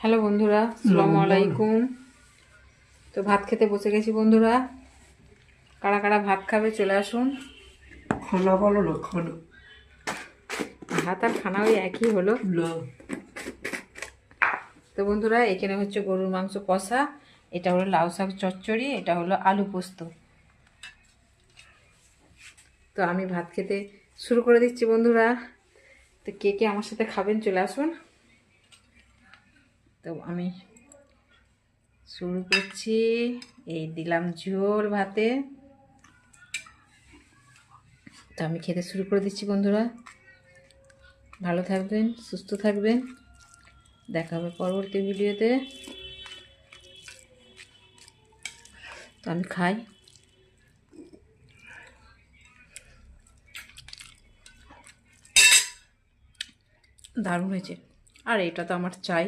Hello বন্ধুরা, আসসালামু আলাইকুম। তো ভাত খেতে বসে গেছি বন্ধুরা। কারা কারা ভাত খাবে চলে আসুন। খানা বলো না, খানা ভাত আর খানা ওই একই হলো। না। তো বন্ধুরা, এখানে হচ্ছে গরুর মাংস কষা, এটা হলো লাউ শাক চচ্চড়ি, এটা হলো আলু পোস্ত। তো আমি ভাত খেতে শুরু করে দিচ্ছি বন্ধুরা। তো কে কে আমার সাথে খাবেন চলে আসুন। তো আমি শুরু করছি। এই দিলাম ঝোল ভাতে। তো আমি খেতে শুরু করে দিচ্ছি বন্ধুরা। ভালো থাকবেন, সুস্থ থাকবেন, দেখা হবে পরবর্তী ভিডিওতে। তো আমি খাই। দারুণ হয়েছে। আর এটা তো আমার চাই।